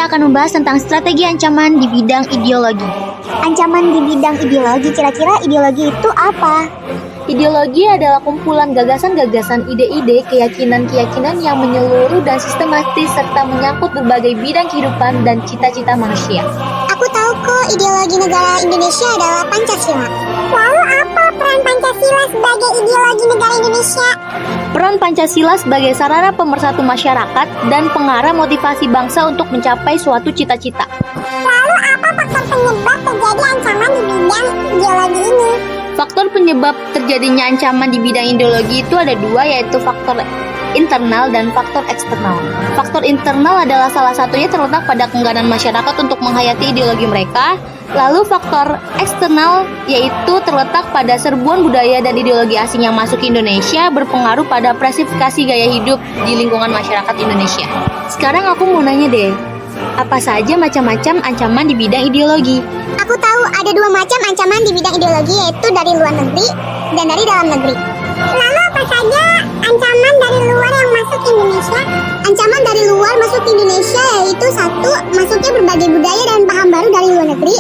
kita akan membahas tentang strategi ancaman di bidang ideologi. Ancaman di bidang ideologi, kira-kira ideologi itu apa? Ideologi adalah kumpulan gagasan-gagasan, ide-ide, keyakinan-keyakinan yang menyeluruh dan sistematis serta menyangkut berbagai bidang kehidupan dan cita-cita manusia. Aku tahu kok ideologi negara Indonesia adalah Pancasila. Lalu apa peran Pancasila sebagai ideologi negara Indonesia? Peran Pancasila sebagai sarana pemersatu masyarakat dan pengarah motivasi bangsa untuk mencapai suatu cita-cita. Lalu apa faktor penyebab terjadi ancaman di bidang ideologi ini? Faktor penyebab terjadinya ancaman di bidang ideologi itu ada dua, yaitu faktor internal dan faktor eksternal. Faktor internal adalah salah satunya terletak pada keengganan masyarakat untuk menghayati ideologi mereka. Lalu faktor eksternal yaitu terletak pada serbuan budaya dan ideologi asing yang masuk ke Indonesia berpengaruh pada klasifikasi gaya hidup di lingkungan masyarakat Indonesia. Sekarang aku mau nanya deh, apa saja macam-macam ancaman di bidang ideologi? Aku tahu ada dua macam ancaman di bidang ideologi, yaitu dari luar negeri dan dari dalam negeri. Lalu apa saja ancaman dari luar yang masuk ke Indonesia? Ancaman dari luar masuk ke Indonesia yaitu satu, masuknya berbagai budaya dan paham baru dari luar negeri.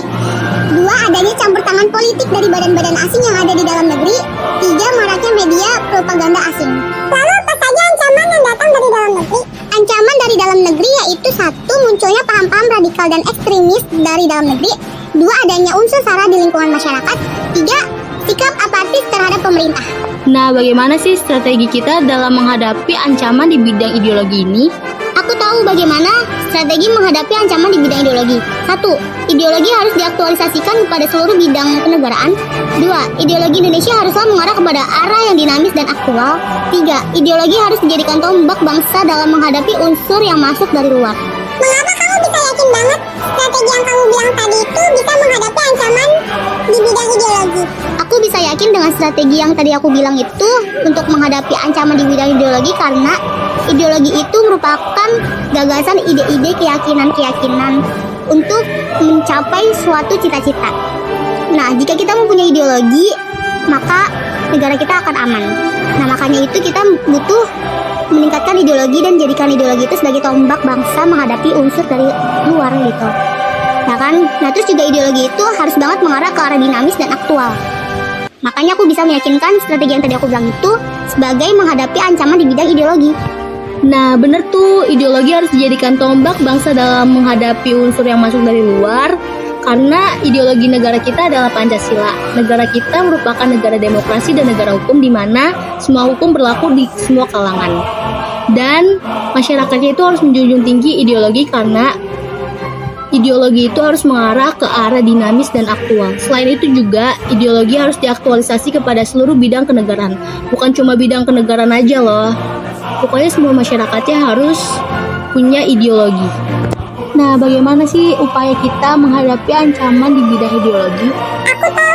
Dua, adanya campur tangan politik dari badan-badan asing yang ada di dalam negeri. Tiga, maraknya media propaganda asing. Lalu apa saja ancaman yang datang dari dalam negeri? Ancaman dari dalam negeri yaitu satu, munculnya paham-paham radikal dan ekstremis dari dalam negeri. Dua, adanya unsur sara di lingkungan masyarakat. Tiga, sikap apatis terhadap pemerintah. Nah, bagaimana sih strategi kita dalam menghadapi ancaman di bidang ideologi ini? Aku tahu bagaimana strategi menghadapi ancaman di bidang ideologi. Satu, ideologi harus diaktualisasikan kepada seluruh bidang kenegaraan. Dua, ideologi Indonesia haruslah mengarah kepada arah yang dinamis dan aktual. Tiga, ideologi harus dijadikan tombak bangsa dalam menghadapi unsur yang masuk dari luar. Mengapa kamu bisa yakin banget strategi yang kamu bilang tadi itu bisa menghadapi ancaman di bidang ideologi? Aku bisa yakin dengan strategi yang tadi aku bilang itu untuk menghadapi ancaman di bidang ideologi karena ideologi itu merupakan gagasan, ide-ide, keyakinan-keyakinan untuk mencapai suatu cita-cita. Nah, jika kita mempunyai ideologi, maka negara kita akan aman. Nah, makanya itu kita butuh meningkatkan ideologi dan jadikan ideologi itu sebagai tombak bangsa menghadapi unsur dari luar gitu. Nah kan, terus juga ideologi itu harus banget mengarah ke arah dinamis dan aktual. Makanya aku bisa meyakinkan strategi yang tadi aku bilang itu sebagai menghadapi ancaman di bidang ideologi. Nah, bener tuh, ideologi harus dijadikan tombak bangsa dalam menghadapi unsur yang masuk dari luar. Karena ideologi negara kita adalah Pancasila. Negara kita merupakan negara demokrasi dan negara hukum di mana semua hukum berlaku di semua kalangan. Dan masyarakatnya itu harus menjunjung tinggi ideologi karena ideologi itu harus mengarah ke arah dinamis dan aktual. Selain itu juga, ideologi harus diaktualisasi kepada seluruh bidang kenegaraan. Bukan cuma bidang kenegaraan aja loh. Pokoknya semua masyarakatnya harus punya ideologi. Nah, bagaimana sih upaya kita menghadapi ancaman di bidang ideologi? Aku tahu